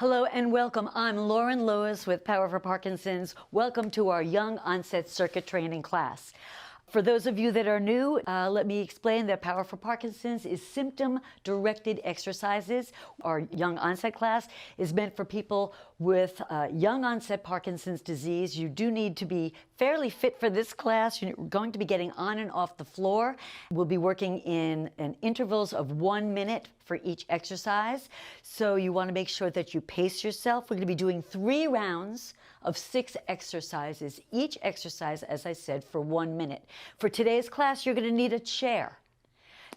Hello and welcome. I'm Lauren Lewis with Power for Parkinson's. Welcome to our Young Onset Circuit Training class. For those of you that are new, let me explain that Power for Parkinson's is symptom-directed exercises. Our Young Onset class is meant for people with Young Onset Parkinson's disease. You do need to be fairly fit for this class. You're going to be getting on and off the floor. We'll be working in intervals of 1 minute for each exercise. So you want to make sure that you pace yourself. We're going to be doing 3 rounds of 6 exercises, each exercise, as I said, for 1 minute. For today's class, you're going to need a chair,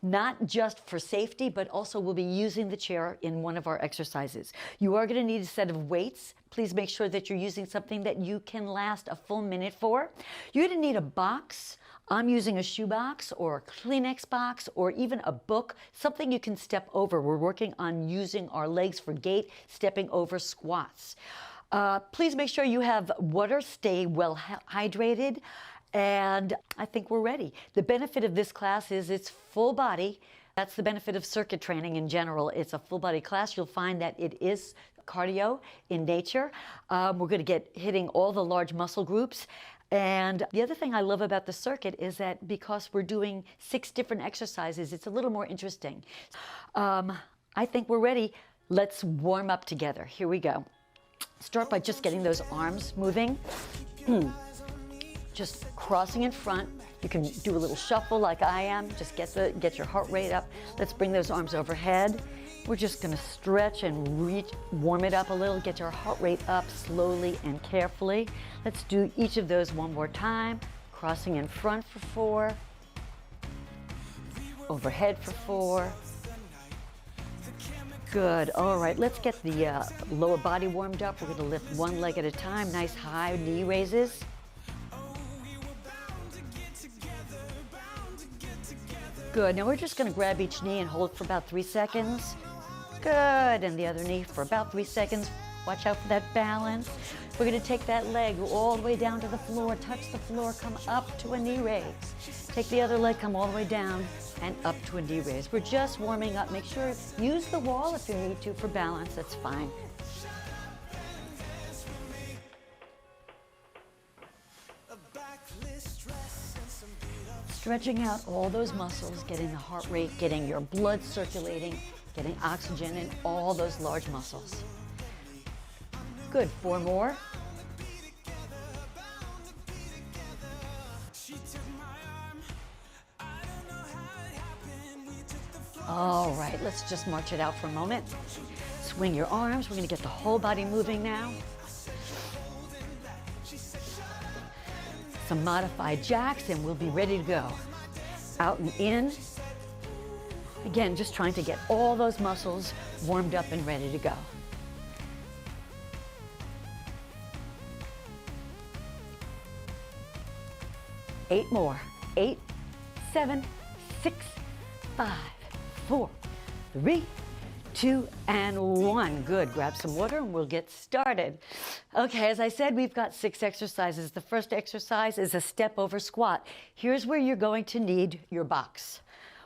not just for safety, but also we'll be using the chair in one of our exercises. You are going to need a set of weights. Please make sure that you're using something that you can last a full minute for. You're going to need a box. I'm using a shoebox or a Kleenex box or even a book, something you can step over. We're working on using our legs for gait, stepping over squats. Please make sure you have water, stay well hydrated, and I think we're ready. The benefit of this class is it's full body. That's the benefit of circuit training in general. It's a full body class. You'll find that it is cardio in nature. We're going to get hitting all the large muscle groups. And the other thing I love about the circuit is that because we're doing 6 different exercises, it's a little more interesting. I think we're ready. Let's warm up together. Here we go. Start by just getting those arms moving. Just crossing in front. You can do a little shuffle like I am. Just get your heart rate up. Let's bring those arms overhead. We're just going to stretch and warm it up a little. Get your heart rate up slowly and carefully. Let's do each of those one more time. Crossing in front for 4. Overhead for 4. Good. All right, let's get the lower body warmed up. We're going to lift one leg at a time. Nice high knee raises. Good. Now we're just going to grab each knee and hold for about 3 seconds. Good. And the other knee for about 3 seconds. Watch out for that balance. We're going to take that leg all the way down to the floor. Touch the floor. Come up to a knee raise. Take the other leg. Come all the way down and up to a knee raise. We're just warming up. Make sure use the wall if you need to for balance. That's fine. Stretching out all those muscles, getting the heart rate, getting your blood circulating, getting oxygen in all those large muscles. Good. 4 more. All right, let's just march it out for a moment. Swing your arms. We're going to get the whole body moving now. Some modified jacks and we'll be ready to go. Out and in. Again, just trying to get all those muscles warmed up and ready to go. Eight more. 8, 7, 6, 5, 4, 3, 2, and 1. Good. Grab some water and we'll get started. Okay, as I said, we've got 6 exercises. The first exercise is a step over squat. Here's where you're going to need your box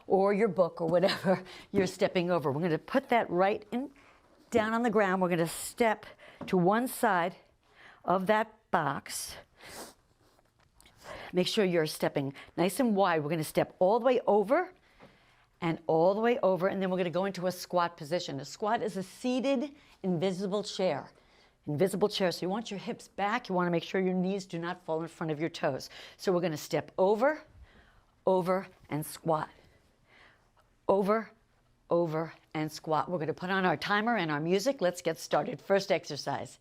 or your book or whatever you're stepping over. We're going to put that right down on the ground. We're going to step to one side of that box. Make sure you're stepping nice and wide. We're going to step all the way over and all the way over, and then we're going to go into a squat position. A squat is a seated, invisible chair. Invisible chair, so you want your hips back. You want to make sure your knees do not fall in front of your toes. So we're going to step over, over, and squat. Over, over, and squat. We're going to put on our timer and our music. Let's get started. First exercise.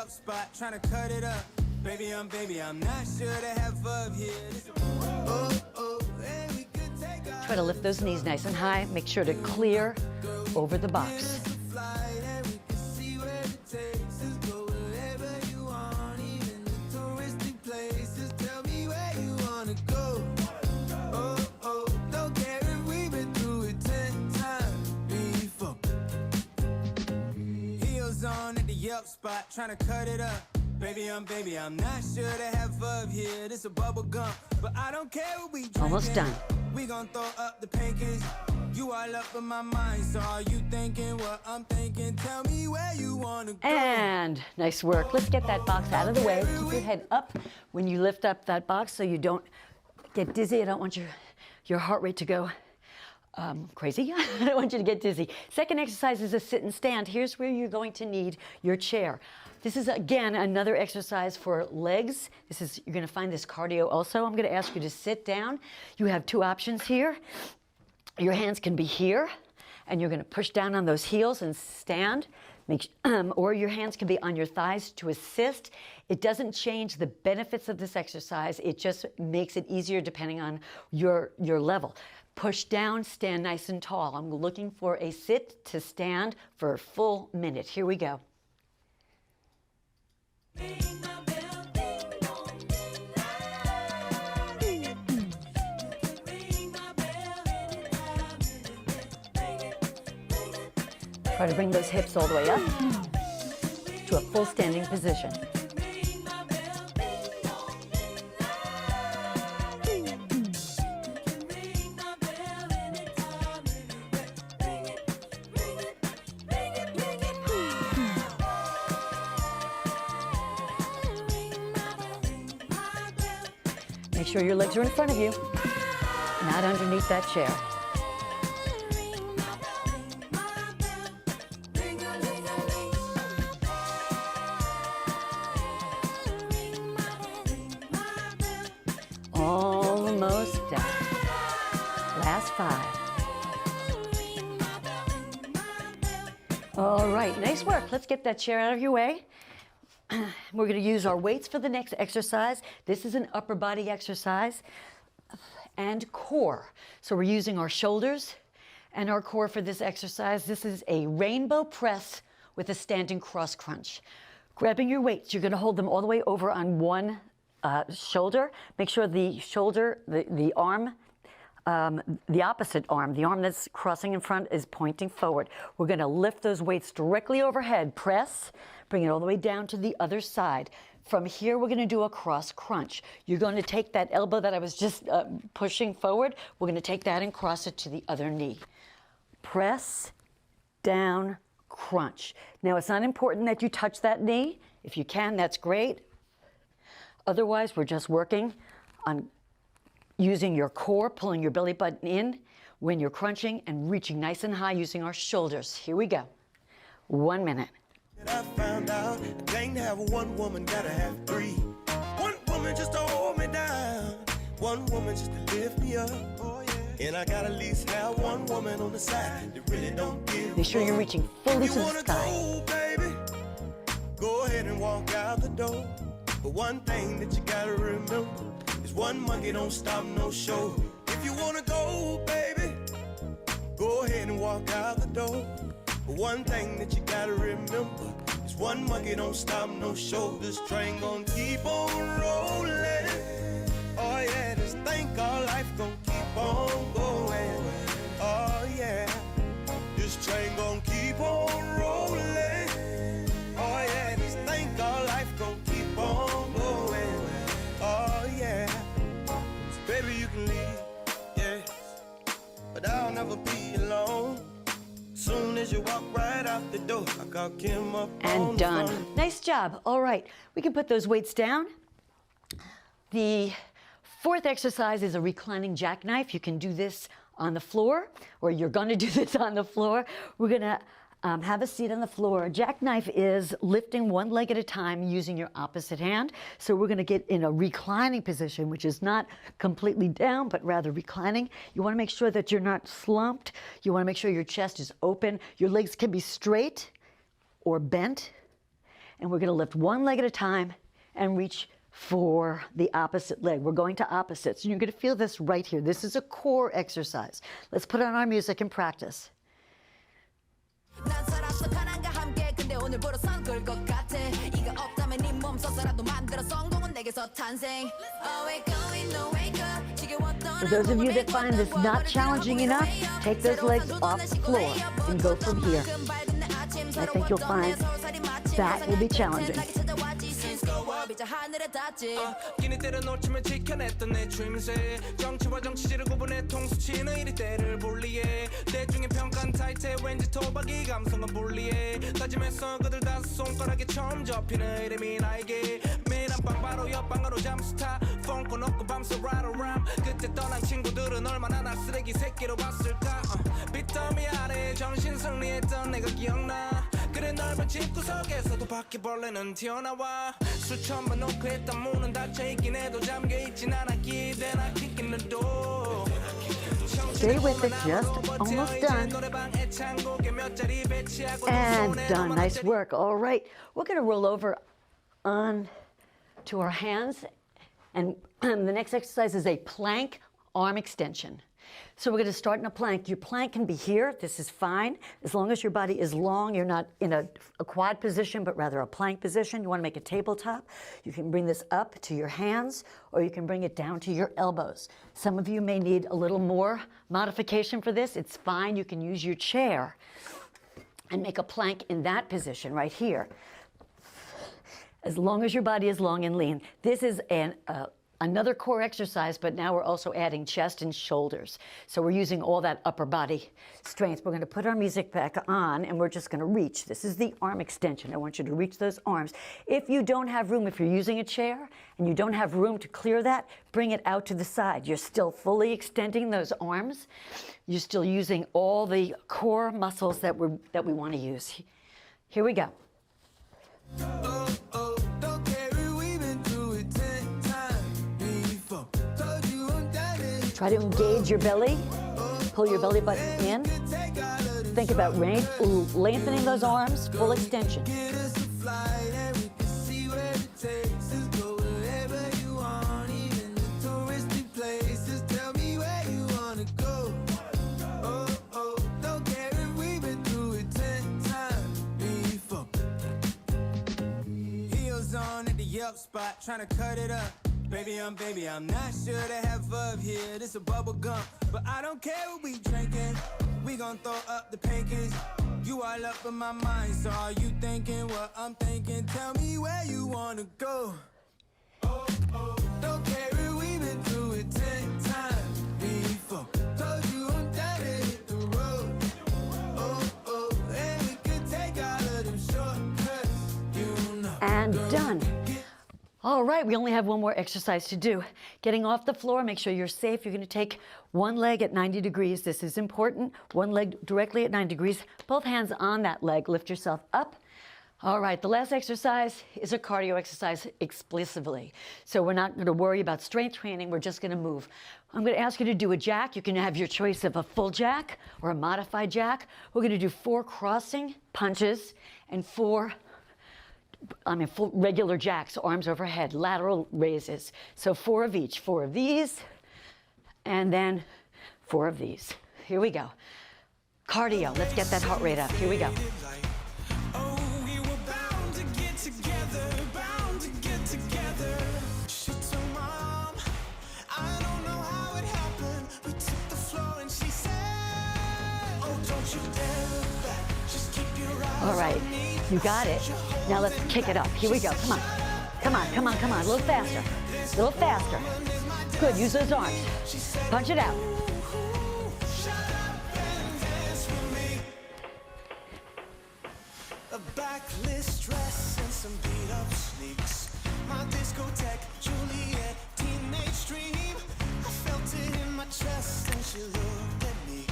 Spot trying to cut it up, baby. I'm not sure to have up here. Try to lift those knees nice and high. Make sure to clear over the box. Yelp spot, trying to cut it up. Baby, I'm not sure to have up here. This a bubble gum, but I don't care what we drinking. Almost done. We gon' throw up the pancakes. You all up in my mind, so are you thinking what I'm thinking? Tell me where you wanna go. And nice work. Let's get that box out of the way. Keep your head up when you lift up that box so you don't get dizzy. I don't want your heart rate to go crazy. I don't want you to get dizzy. Second exercise is a sit and stand. Here's where you're going to need your chair. This is, again, another exercise for legs. You're going to find this cardio also. I'm going to ask you to sit down. You have two options here. Your hands can be here, and you're going to push down on those heels and stand. Or your hands can be on your thighs to assist. It doesn't change the benefits of this exercise. It just makes it easier depending on your level. Push down, stand nice and tall. I'm looking for a sit to stand for a full minute. Here we go. Try to bring those hips all the way up to a full standing position. Make sure your legs are in front of you, not underneath that chair. Almost done. Last 5. All right, nice work. Let's get that chair out of your way. We're going to use our weights for the next exercise. This is an upper body exercise and core. So we're using our shoulders and our core for this exercise. This is a rainbow press with a standing cross crunch. Grabbing your weights, you're going to hold them all the way over on one shoulder. Make sure the shoulder, the arm, the opposite arm, the arm that's crossing in front is pointing forward. We're going to lift those weights directly overhead. Press, bring it all the way down to the other side. From here, we're going to do a cross crunch. You're going to take that elbow that I was just pushing forward. We're going to take that and cross it to the other knee. Press, down, crunch. Now, it's not important that you touch that knee. If you can, that's great. Otherwise, we're just working on using your core, pulling your belly button in when you're crunching and reaching nice and high using our shoulders. Here we go. 1 minute. I found out I can't have one woman, gotta have 3. One woman just to hold me down, one woman just to lift me up. Oh, yeah. And I gotta at least have one woman on the side that really don't give. Make sure you're reaching fully to the sky. Go, baby, go ahead and walk out the door. But one thing that you gotta remember is one monkey don't stop no show. If you wanna go, baby, go ahead and walk out the door. But one thing that you gotta remember is one monkey don't stop no show. This train gon' keep on rolling. Oh yeah, just think our life gon' keep on going. Oh yeah, this train gon' keep on rolling. Oh yeah, just think our life gon' keep on going. Oh yeah, so baby you can leave, yeah, but I'll never be alone. Soon as you walk right out the door, I call Kim up And done. Nice job. All right, we can put those weights down. The fourth exercise is a reclining jackknife. You can do this on the floor, or you're going to do this on the floor. We're going to have a seat on the floor. A jackknife is lifting one leg at a time using your opposite hand. So we're going to get in a reclining position, which is not completely down, but rather reclining. You want to make sure that you're not slumped. You want to make sure your chest is open. Your legs can be straight or bent. And we're going to lift one leg at a time and reach for the opposite leg. We're going to opposites. And you're going to feel this right here. This is a core exercise. Let's put on our music and practice. For those of you that find this not challenging enough, take those legs off the floor and go from here. I think you'll find that will be challenging. 끼니 때려 놓치면 지켜냈던 내 추임새 정치와 정치질을 구분해 통수치는 이리 때를 분리해 대중의 평가는 타이트해 왠지 토박이 감성과 분리해 다짐했어 그들 다섯 손가락에 처음 접히는 이름이 나에게 매일 한방 바로 옆방으로 잠수 타 폰 꺼놓고 밤새 right around 그때 떠난 친구들은 얼마나 나 쓰레기 새끼로 봤을까 빚더미 아래 정신 승리했던 내가 기억나 그래 넓은 집구석에서도 바퀴벌레는 튀어나와 수천 번 노크했던 문은 닫혀있긴 해도 잠겨있진 않아 기대나 킥기는도 Stay with it, just almost done. And done, nice work. All right, we're gonna roll over on to our hands, and the next exercise is a plank arm extension. So we're going to start in a plank. Your plank can be here. This is fine. As long as your body is long, you're not in a quad position, but rather a plank position. You want to make a tabletop. You can bring this up to your hands, or you can bring it down to your elbows. Some of you may need a little more modification for this. It's fine. You can use your chair and make a plank in that position right here. As long as your body is long and lean. This is another core exercise, but now we're also adding chest and shoulders. So we're using all that upper body strength. We're going to put our music back on, and we're just going to reach. This is the arm extension. I want you to reach those arms. If you don't have room, if you're using a chair and you don't have room to clear that, bring it out to the side. You're still fully extending those arms. You're still using all the core muscles that we want to use. Here we go. Try to engage your belly. Pull your belly button in. Think about lengthening those arms, full extension. Heels on at the Yelp spot, trying to cut it up. Baby, I'm not sure to have up here. This a bubble gum, but I don't care what we drinking. We gon' throw up the pancakes. You all up in my mind, so are you thinking what I'm thinking? Tell me where you wanna go. Don't care if we've been through it 10 times before. Told you I'm down to hit the road. And we could take all of them shortcuts, you know. And done. All right, we only have one more exercise to do. Getting off the floor, make sure you're safe. You're going to take one leg at 90 degrees. This is important. One leg directly at 90 degrees. Both hands on that leg. Lift yourself up. All right, the last exercise is a cardio exercise explicitly. So we're not going to worry about strength training. We're just going to move. I'm going to ask you to do a jack. You can have your choice of a full jack or a modified jack. We're going to do 4 crossing punches and 4 full regular jacks, arms overhead, lateral raises. So 4 of each, 4 of these, and then 4 of these. Here we go. Cardio, let's get that heart rate up. Here we go. Oh, we were bound to get together, bound to get together. She told Mom, I don't know how it happened. We took the floor and she said, oh, don't you dare look back, just keep your eyes All right, on me. you got it. Now let's kick it up. Here we go. Come on. Come on, come on, come on. A little faster. A little faster. Good, use those arms. Punch it out. A backlist dress and some beat-up sneaks. My discotheque, Juliet, teenage dream. I felt it in my chest and she looked at me.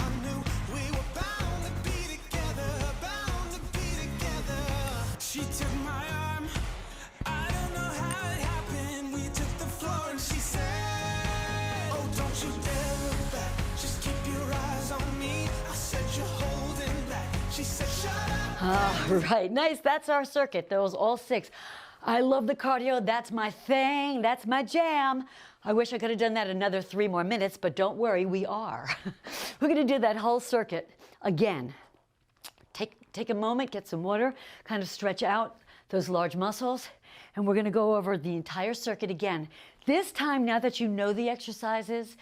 I knew we were bound to be together, bound to be together. She took my arm, I don't know how it happened. We took the floor and she said, oh, don't you dare look back, just keep your eyes on me. I said, you're holding back. She said, shut up. All right, nice. That's our circuit. Those all 6. I love the cardio. That's my thing. That's my jam. I wish I could have done that another 3 more minutes, but don't worry, we are. We're going to do that whole circuit again. Take a moment, get some water, kind of stretch out those large muscles, and we're going to go over the entire circuit again. This time, now that you know the exercises,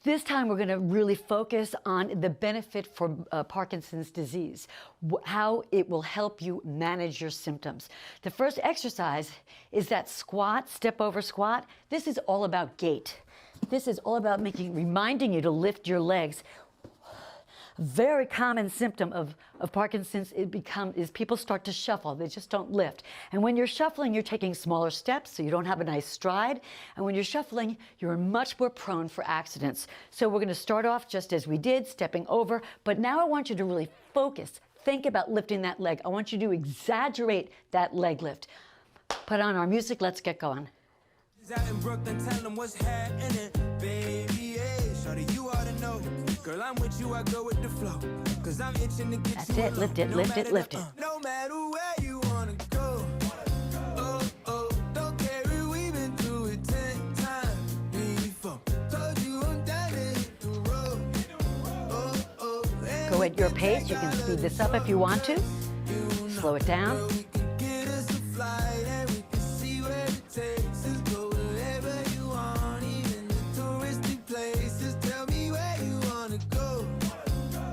This time we're going to really focus on the benefit for Parkinson's disease, how it will help you manage your symptoms. The first exercise is that squat, step over squat. This is all about gait. This is all about reminding you to lift your legs. Very common symptom of Parkinson's is people start to shuffle. They just don't lift. And when you're shuffling, you're taking smaller steps, so you don't have a nice stride. And when you're shuffling, you're much more prone for accidents. So we're going to start off just as we did, stepping over. But now I want you to really focus. Think about lifting that leg. I want you to exaggerate that leg lift. Put on our music. Let's get going. Out in Brooklyn, tell them what's happening, baby. Hey, shorty, you ought to know. Girl, I'm with you, I go with the flow. Cause I'm itching to get That's you it. Lift it, lift it, lift it. No matter where you wanna go. Oh, oh, don't carry, we've been through it 10 times before. Told you I'm down to hit the road. Oh, oh, Go at your pace. You can speed this up if you want to. Slow it down. we can get us a flight and we can see where it takes us. Go wherever you want, even the touristy places. Tell me where you wanna go.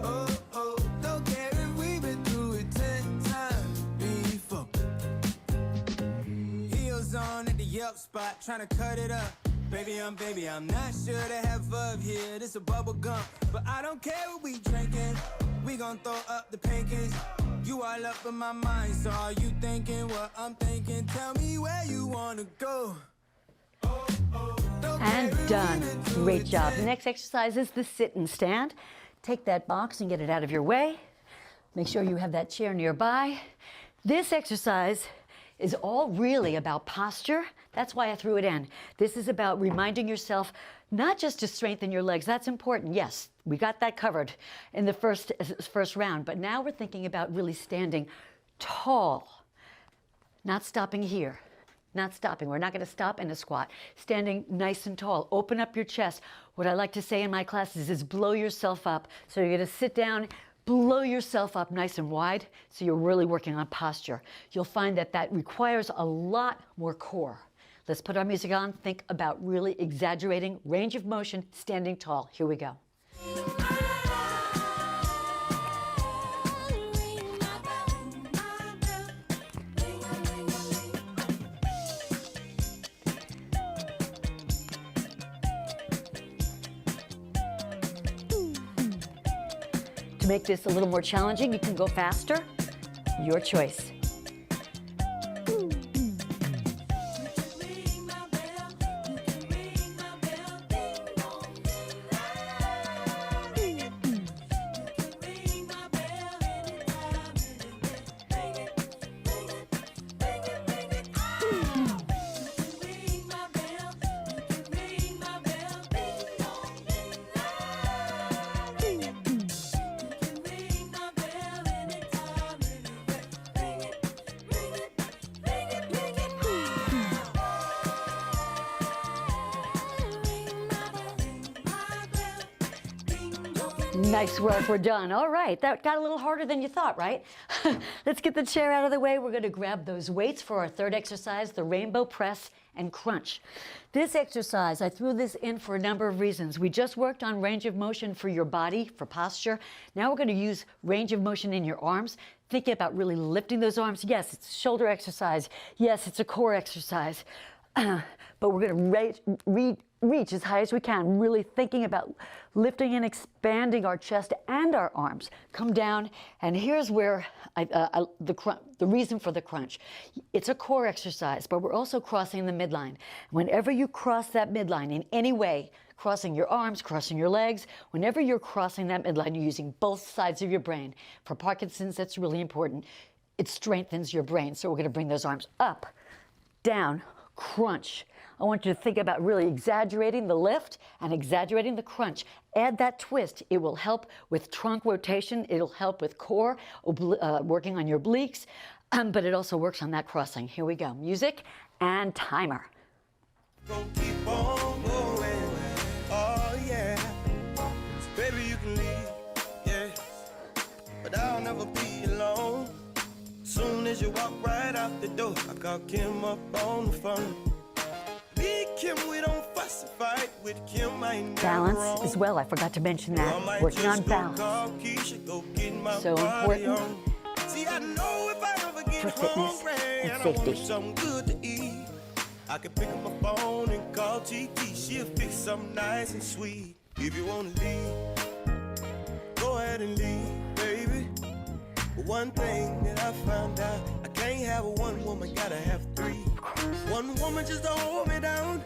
Oh, oh, don't care if we've been through it 10 times before. Heels on at the Yelp spot, trying to cut it up. Baby, I'm not sure to have up here. This a bubble gum, but I don't care what we drinking. We gon' throw up the pancakes. You all up in my mind, so are you thinking what I'm thinking? Tell me where you wanna go. And done. Great job. The next exercise is the sit and stand. Take that box and get it out of your way. Make sure you have that chair nearby. This exercise is all really about posture. That's why I threw it in. This is about reminding yourself not just to strengthen your legs. That's important. Yes, we got that covered in the first round. But now we're thinking about really standing tall, not stopping here. Not stopping. We're not going to stop in a squat. Standing nice and tall. Open up your chest. What I like to say in my classes is blow yourself up. So you're going to sit down, blow yourself up nice and wide. So you're really working on posture. You'll find that that requires a lot more core. Let's put our music on. Think about really exaggerating range of motion, standing tall. Here we go. To make this a little more challenging, you can go faster. Your choice. Nice work, we're done. All right, that got a little harder than you thought, right? Let's get the chair out of the way. We're going to grab those weights for our third exercise, the rainbow press and crunch. This exercise, I threw this in for a number of reasons. We just worked on range of motion for your body, for posture. Now we're going to use range of motion in your arms. Thinking about really lifting those arms. Yes, it's a shoulder exercise. Yes, it's a core exercise. But we're going to reach as high as we can, really thinking about lifting and expanding our chest and our arms. Come down, and here's where the reason for the crunch. It's a core exercise, but we're also crossing the midline. Whenever you cross that midline in any way, crossing your arms, crossing your legs, whenever you're crossing that midline, you're using both sides of your brain. For Parkinson's, that's really important. It strengthens your brain. So we're going to bring those arms up, down, crunch. I want you to think about really exaggerating the lift and exaggerating the crunch. Add that twist. It will help with trunk rotation. It'll help with core, working on your obliques, but it also works on that crossing. Here we go. Music and timer. Gonna keep on going. Oh yeah. So baby, you can leave, yeah. But I'll never be alone. Soon as you walk right out the door, I call Kim up on the phone. Me and Kim, we don't fight. fuss and fight with Kim, I ain't never Balance wrong. as well. I forgot to mention I that. might Working just on go balance. call Keisha, go get my So body important on. See, I know if I ever get for fitness hungry and I safety. want something good to eat, I can pick up my phone and call TT. She'll fix something nice and sweet. If you wanna leave, go ahead and leave, baby. But one thing that I found out, I can't have a one woman, gotta have three. One woman just to hold me down,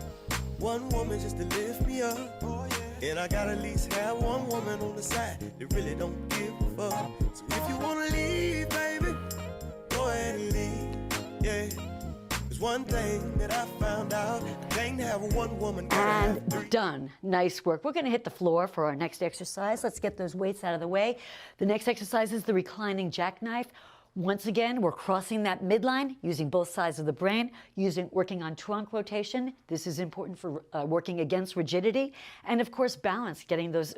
one woman just to lift me up. And I gotta at least have one woman on the side that really don't give a fuck. So if you wanna leave, baby, go ahead and leave, yeah. There's one thing that I found out, I can't have a one woman, gotta have three. And done. Nice work. We're going to hit the floor for our next exercise. Let's get those weights out of the way. The next exercise is the reclining jackknife. Once again, we're crossing that midline using both sides of the brain, working on trunk rotation. This is important for working against rigidity. And of course, balance, getting those,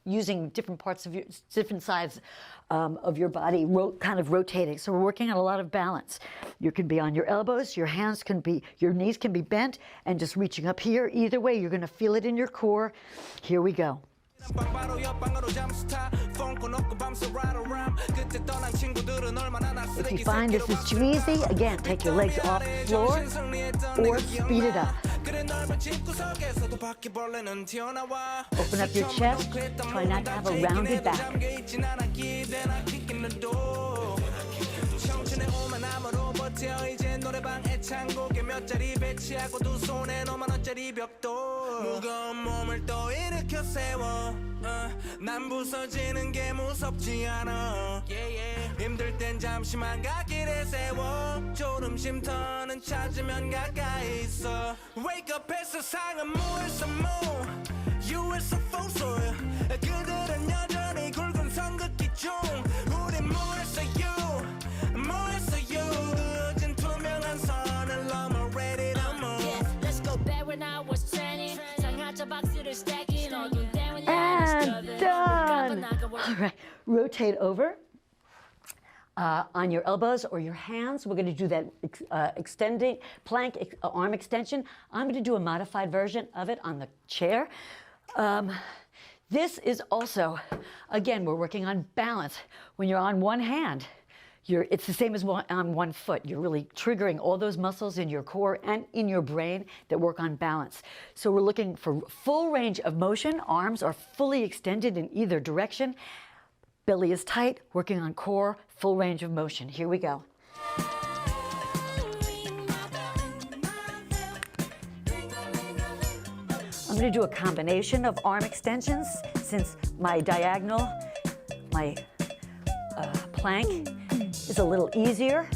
using different parts of your, different sides of your body, kind of rotating. So we're working on a lot of balance. You can be on your elbows, your hands can be, your knees can be bent, and just reaching up here. Either way, you're gonna feel it in your core. Here we go. If you find this is too easy, again, take your legs off the floor or speed it up. Open up your chest, try not to have a rounded back. 이제 노래방 애창곡에 몇 자리 배치하고 두 손에 너만 원짜리 벽돌 무거운 몸을 또 일으켜 세워 난 부서지는 게 무섭지 않아 힘들 땐 잠시만 갓길에 세워 졸음 쉼터는 찾으면 가까이 있어 Wake up 해 세상은 무에서 무 유에서 포솔 그들은 여전히 굵은 성극기 중 우린 무에서 유 무에서 유 And done. All right, rotate over on your elbows or your hands. We're going to do that extending plank arm extension. I'm going to do a modified version of it on the chair. This is also, again, we're working on balance. When you're on one hand, it's the same as on one foot. You're really triggering all those muscles in your core and in your brain that work on balance. So we're looking for full range of motion. Arms are fully extended in either direction. Belly is tight, working on core, full range of motion. Here we go. I'm going to do a combination of arm extensions since my diagonal, my plank is a little easier.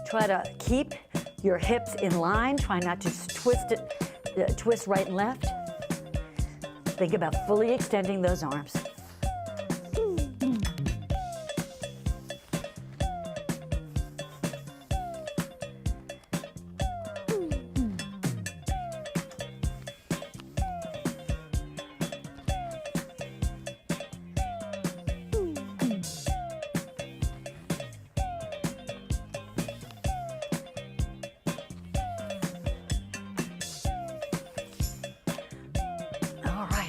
Try to keep your hips in line. Try not to twist right and left. Think about fully extending those arms.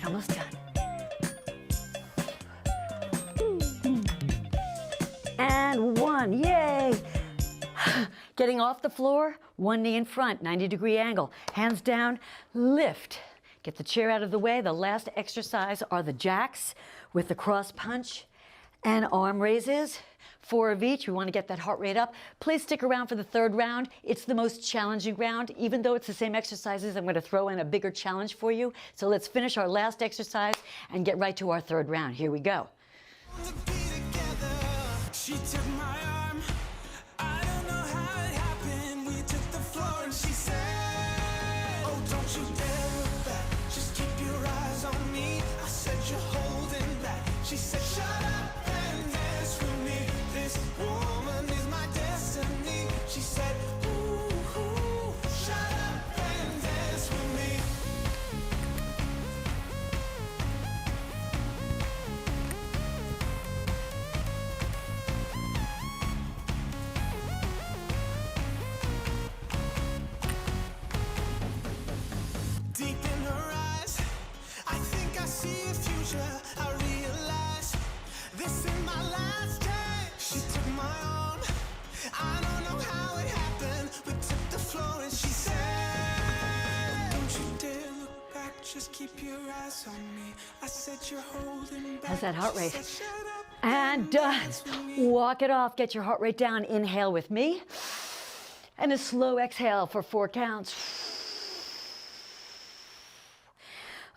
Almost done. And one, yay! Getting off the floor, one knee in front, 90-degree angle. Hands down, lift. Get the chair out of the way. The last exercise are the jacks with the cross punch and arm raises. 4 of each. We want to get that heart rate up. Please stick around for the third round. It's the most challenging round. Even though it's the same exercises, I'm going to throw in a bigger challenge for you. So let's finish our last exercise and get right to our third round. Here we go. She took my arm. I don't know how it happened. We took the floor and she said, oh, don't you dare look back. Just keep your eyes on me. I said, you're holding back. She said, shut up and dance with me. This woman is my destiny. She said, ooh, ooh, shut up and dance with me. keep your eyes on me. I said you're holding back. How's that heart rate? Said, shut up. And done. Walk it off. Get your heart rate down. Inhale with me. And a slow exhale for 4 counts.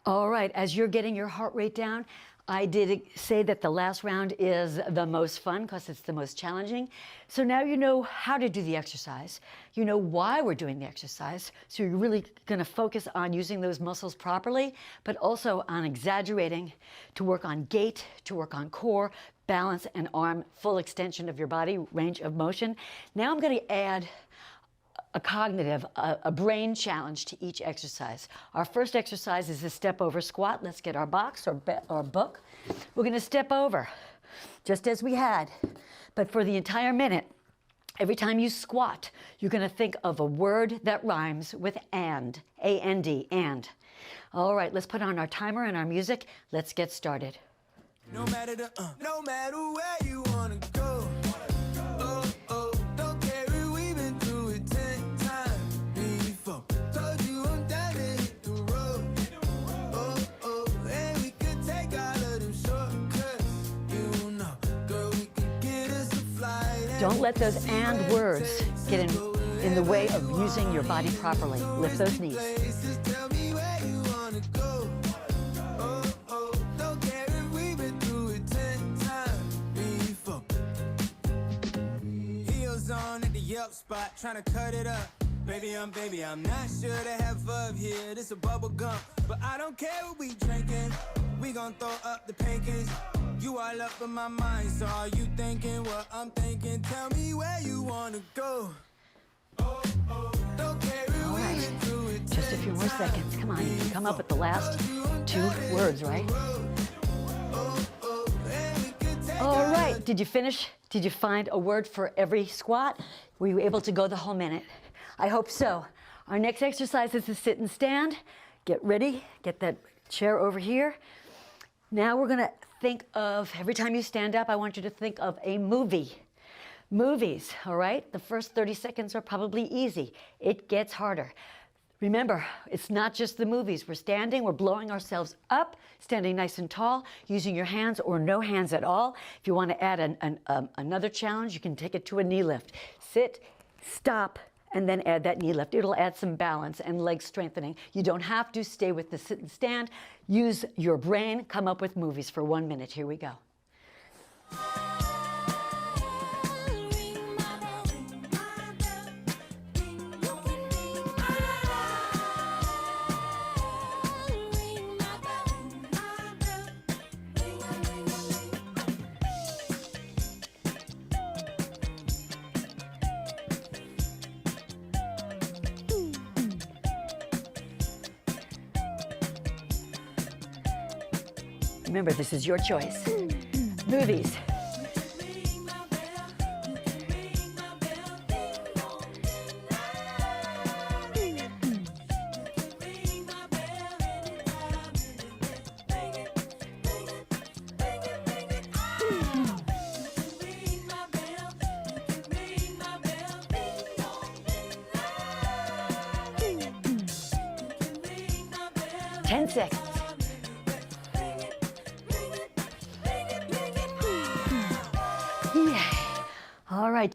All right, as you're getting your heart rate down, I did say that the last round is the most fun because it's the most challenging. So now you know how to do the exercise. You know why we're doing the exercise. So you're really going to focus on using those muscles properly, but also on exaggerating to work on gait, to work on core, balance, and arm, full extension of your body, range of motion. Now I'm going to add a cognitive, a brain challenge to each exercise. Our first exercise is a step over squat. Let's get our box or book. We're going to step over, just as we had. But for the entire minute, every time you squat, you're going to think of a word that rhymes with and, A-N-D, and. All right, let's put on our timer and our music. Let's get started. No matter where you wanna go. Oh, oh, don't care, we've been through it 10 times before. Told you I'm down to hit the road. Oh, oh, and we could take all of them shortcuts. You know, girl, we could get us a flight. Don't let those and words get in the way of using your body properly. Lift those knees. Tell me where you wanna go. Oh, oh, don't care if we've been through it 10 times before. Heels on at the Yelp spot, trying to cut it up. Baby, I'm not sure to have up here. This a bubble gum, but I don't care what we drinking. We gon' throw up the pancakes. You all up in my mind, so are you thinking what I'm thinking? Tell me where you wanna go. Oh, oh, don't care if All we've right, been through it just a few more seconds. Come on, you can come up with the last 2 words, right? All right, did you finish? Did you find a word for every squat? Were you able to go the whole minute? I hope so. Our next exercise is to sit and stand. Get ready, get that chair over here. Now we're gonna think of, every time you stand up, I want you to think of a movie. Movies, all right? The first 30 seconds are probably easy. It gets harder. Remember, it's not just the movies. We're standing, we're blowing ourselves up, standing nice and tall, using your hands or no hands at all. If you want to add another challenge, you can take it to a knee lift. Sit, stop, and then add that knee lift. It'll add some balance and leg strengthening. You don't have to stay with the sit and stand. Use your brain, come up with movies for 1 minute. Here we go. Remember, this is your choice. Movies. Ten seconds. All right,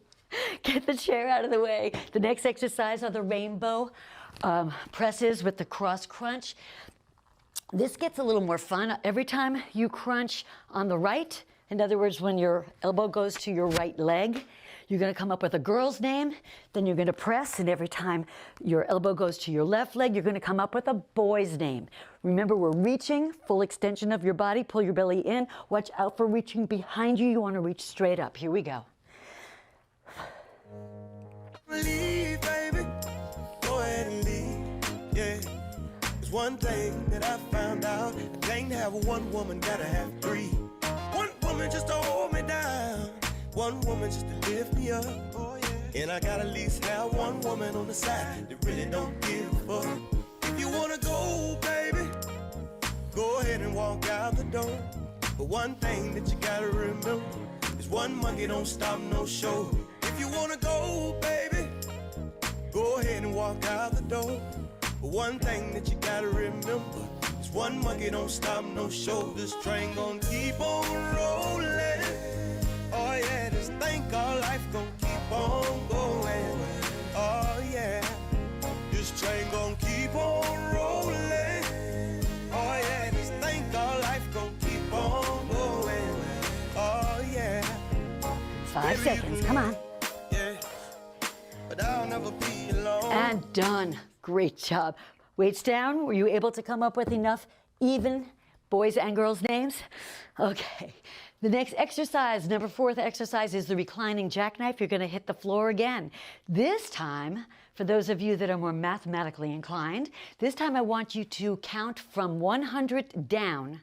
get the chair out of the way. The next exercise are the rainbow presses with the cross crunch. This gets a little more fun. Every time you crunch on the right, in other words, when your elbow goes to your right leg, you're going to come up with a girl's name, then you're going to press, and every time your elbow goes to your left leg, you're going to come up with a boy's name. Remember, we're reaching, full extension of your body, pull your belly in. Watch out for reaching behind you. You want to reach straight up. Here we go. Leave, baby. Go ahead and leave. Yeah. There's one thing that I found out. I can't have one woman, gotta have 3. One woman just to hold me down. One woman just to lift me up. Oh, yeah. And I gotta at least have one woman on the side that really don't give a fuck. If you wanna go, baby, go ahead and walk out the door. But one thing that you gotta remember is one monkey don't stop no show. If you wanna go, baby, go ahead and walk out the door. But one thing that you gotta remember is one monkey don't stop, no show. This train gon' keep on rolling. Oh yeah, this thing called life gon' keep on going. Oh yeah, this train gon' keep on rolling. Oh yeah, this thing called life gon' keep on going. Oh yeah. 5 seconds, come on. Yeah, but I'll never be alone. And done. Great job. Weights down. Were you able to come up with enough even boys and girls names? Okay. The next exercise, number 4th exercise, is the reclining jackknife. You're going to hit the floor again. This time, for those of you that are more mathematically inclined, this time I want you to count from 100 down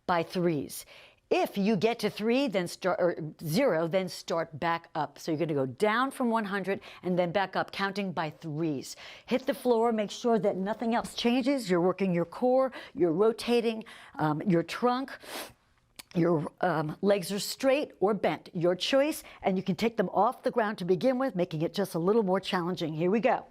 by threes. If you get to 3, then start, or 0, then start back up. So you're going to go down from 100 and then back up, counting by threes. Hit the floor, make sure that nothing else changes. You're working your core, you're rotating your trunk. Your legs are straight or bent, your choice, and you can take them off the ground to begin with, making it just a little more challenging. Here we go.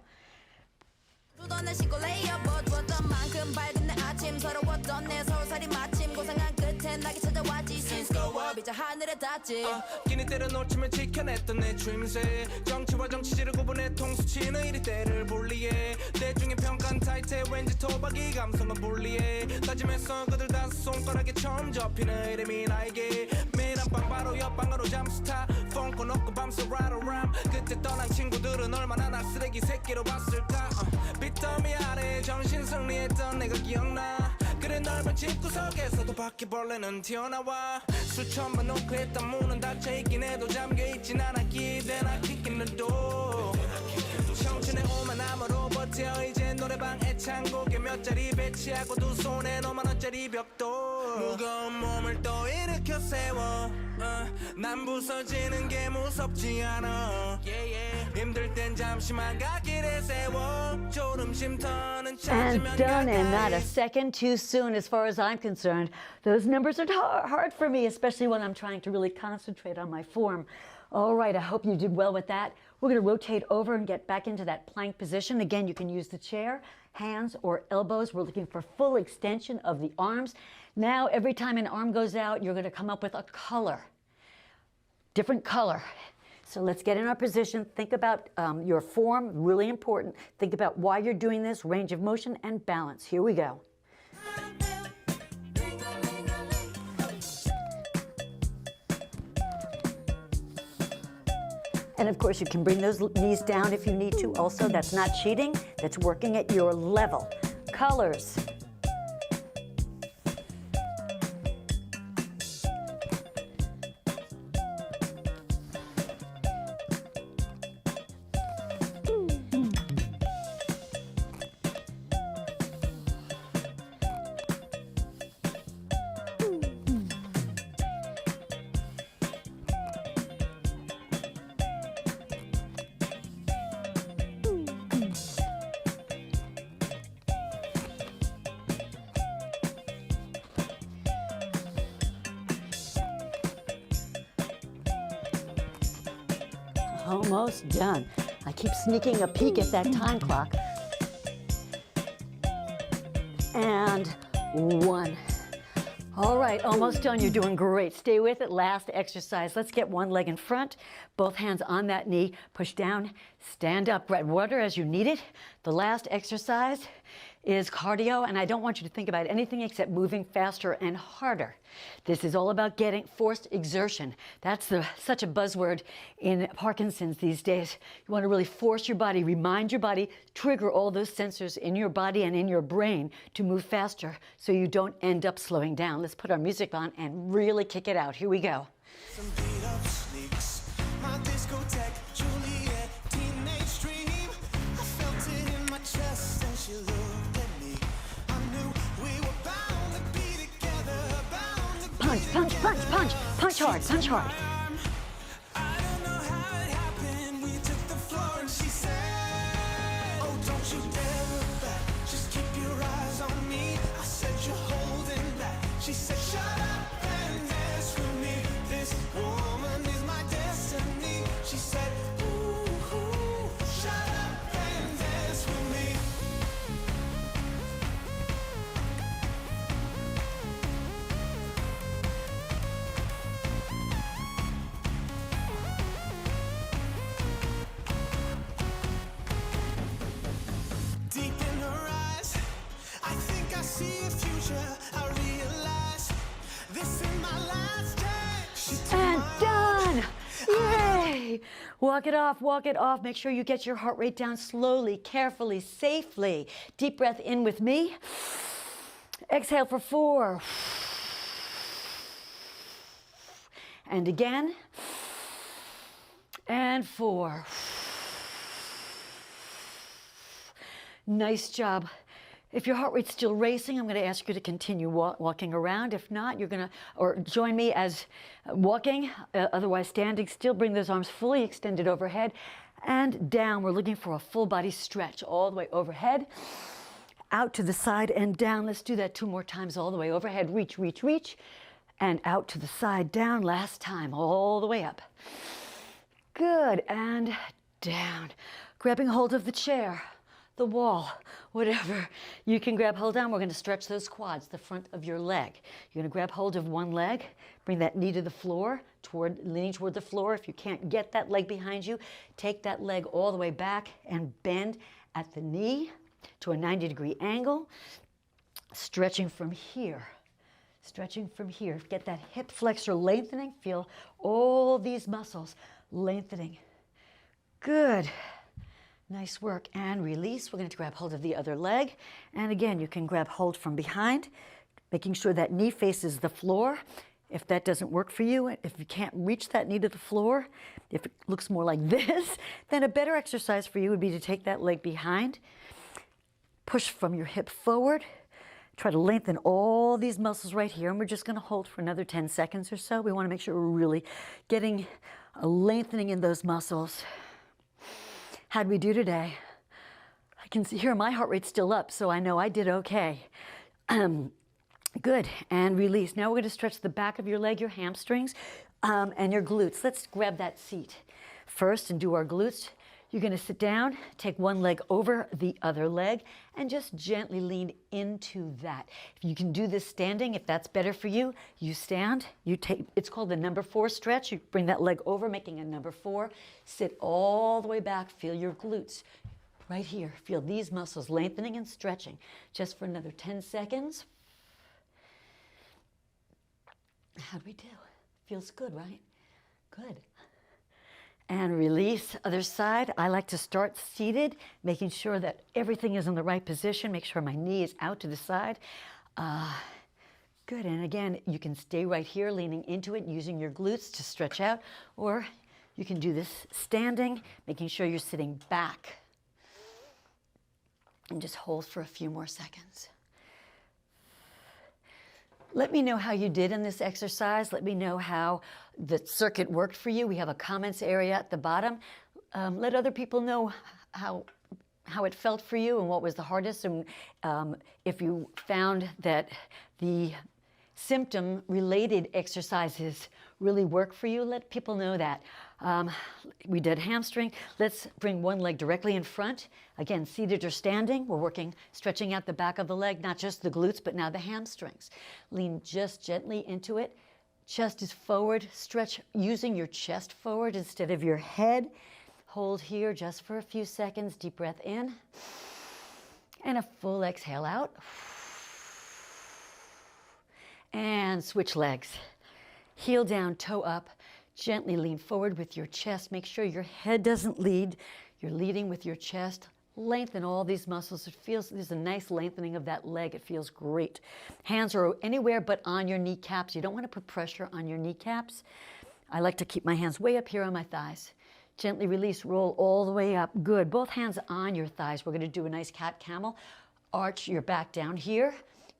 끼니 때려 놓치면 지켜냈던 내 추임새 정치와 정치질을 구분해 통수치는 이리 때를 분리해 대중의 평가는 타이트해 왠지 토박이 감성은 불리해 다짐했어 그들 다섯 손가락에 처음 접히는 이름이 나에게 매일 한방 바로 옆방으로 잠수 타 폰 꺼놓고 밤새 right around 그때 떠난 친구들은 얼마나 날 쓰레기 새끼로 봤을까 빚더미 아래 정신 승리했던 내가 기억나 그래 넓은 집구석에서도 바퀴벌레는 튀어나와 수천 번 노크했던 문은 닫혀있긴 해도 잠겨있진 않아 기대나 킥기는도 청춘의 오만함으로 버텨 이제 노래방 애창곡에 몇 자리 배치하고 두 손에 5만 원짜리 벽돌 무거운 몸을 또 일으켜 세워 난 부서지는 게 무섭지 않아 힘들 땐 잠시만 갓길에 세워 졸음 쉼터는 And 찾으면 done, and not a 가까이 second too soon as far as I'm concerned. Those numbers are hard for me, especially when I'm trying to really concentrate on my form. All right, I hope you did well with that. We're going to rotate over and get back into that plank position. Again, you can use the chair, hands, or elbows. We're looking for full extension of the arms. Now, every time an arm goes out, you're going to come up with a color, different color. So let's get in our position. Think about your form, really important. Think about why you're doing this, range of motion, and balance. Here we go. And of course, you can bring those knees down if you need to. Also, that's not cheating. That's working at your level. Colors. Almost done. I keep sneaking a peek at that time clock. And 1. All right, almost done. You're doing great. Stay with it. Last exercise. Let's get one leg in front, both hands on that knee. Push down, stand up, grab water as you need it. The last exercise is cardio, and I don't want you to think about anything except moving faster and harder. This is all about getting forced exertion. That's such a buzzword in Parkinson's these days. You want to really force your body, remind your body, trigger all those sensors in your body and in your brain to move faster so you don't end up slowing down. Let's put our music on and really kick it out. Here we go. Some beat up sneaks, my discotheque, Juliet, teenage dream. I felt it in my chest and she looked at me. I knew we were bound to be together, bound to be Punch, punch, punch, punch. Punch hard, punch hard. I don't know how it happened. We took the floor and she said, oh, don't you dare look back. Just keep your eyes on me. I said, you're holding back. She said, shut up and dance with me. This woman is my destiny. She said, ooh, ooh, shut up and dance with me. Walk it off, walk it off. Make sure you get your heart rate down slowly, carefully, safely. Deep breath in with me. Exhale for 4. And again. And 4. Nice job. If your heart rate's still racing, I'm going to ask you to continue walking around. If not, you're going to, or join me as walking, otherwise standing still. Bring those arms fully extended overhead and down. We're looking for a full body stretch all the way overhead, out to the side and down. Let's do that 2 more times all the way overhead. Reach, reach, reach, and out to the side, down. Last time, all the way up. Good, and down. Grabbing hold of the chair, the wall, whatever you can grab hold on. We're going to stretch those quads, the front of your leg. You're going to grab hold of one leg, bring that knee to the floor, leaning toward the floor. If you can't get that leg behind you, take that leg all the way back and bend at the knee to a 90-degree angle, stretching from here. Stretching from here. Get that hip flexor lengthening. Feel all these muscles lengthening. Good. Nice work. And release. We're going to grab hold of the other leg. And again, you can grab hold from behind, making sure that knee faces the floor. If that doesn't work for you, if you can't reach that knee to the floor, if it looks more like this, then a better exercise for you would be to take that leg behind, push from your hip forward, try to lengthen all these muscles right here, and we're just going to hold for another 10 seconds or so. We want to make sure we're really getting a lengthening in those muscles. How'd we do today? I can hear my heart rate's still up, so I know I did okay. Good, and release. Now we're going to stretch the back of your leg, your hamstrings, and your glutes. Let's grab that seat first and do our glutes. You're going to sit down, take one leg over the other leg, and just gently lean into that. If you can do this standing, if that's better for you, you stand, you take, it's called the number 4 stretch. You bring that leg over, making a number 4. Sit all the way back, feel your glutes right here. Feel these muscles lengthening and stretching. Just for another 10 seconds. How'd we do? Feels good, right? Good. And release, other side. I like to start seated, making sure that everything is in the right position. Make sure my knee is out to the side. Good, and again, you can stay right here, leaning into it, using your glutes to stretch out, or you can do this standing, making sure you're sitting back. And just hold for a few more seconds. Let me know how you did in this exercise. Let me know how the circuit worked for you. We have a comments area at the bottom. Let other people know how it felt for you and what was the hardest. And if you found that the symptom-related exercises really work for you, let people know that. We did hamstring. Let's bring one leg directly in front. Again, seated or standing. We're working, stretching out the back of the leg, not just the glutes, but now the hamstrings. Lean just gently into it. Chest is forward. Stretch using your chest forward instead of your head. Hold here just for a few seconds. Deep breath in. And a full exhale out. And switch legs. Heel down, toe up. Gently lean forward with your chest. Make sure your head doesn't lead. You're leading with your chest. Lengthen all these muscles. It feels, there's a nice lengthening of that leg. It feels great. Hands are anywhere but on your kneecaps. You don't want to put pressure on your kneecaps. I like to keep my hands way up here on my thighs. Gently release, roll all the way up. Good. Both hands on your thighs. We're going to do a nice cat-camel. Arch your back down here.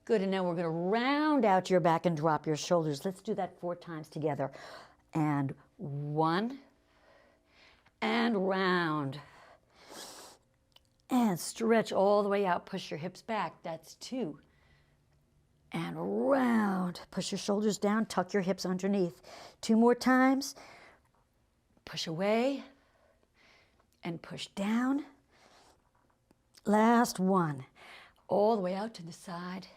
Good, and now we're going to round out your back and drop your shoulders. Let's do that 4 times together. And 1, and round. And stretch all the way out. Push your hips back. That's 2. And round. Push your shoulders down. Tuck your hips underneath. 2 more times. Push away. And push down. Last 1. All the way out to the side.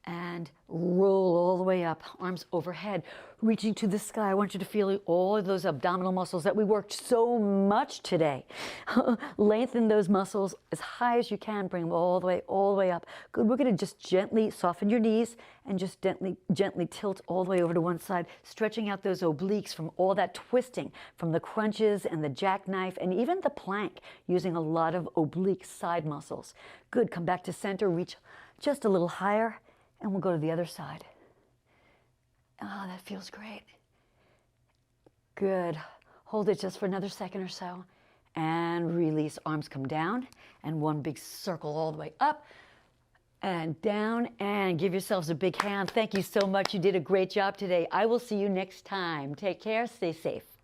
and roll all the way up, arms overhead, reaching to the sky. I want you to feel all of those abdominal muscles that we worked so much today. Lengthen those muscles as high as you can, bring them all the way up. Good, we're gonna just gently soften your knees and just gently tilt all the way over to one side, stretching out those obliques from all that twisting, from the crunches and the jackknife and even the plank, using a lot of oblique side muscles. Good, come back to center, reach just a little higher, and we'll go to the other side. Oh, that feels great. Good. Hold it just for another second or so. And release. Arms come down. And one big circle all the way up and down. And give yourselves a big hand. Thank you so much. You did a great job today. I will see you next time. Take care. Stay safe.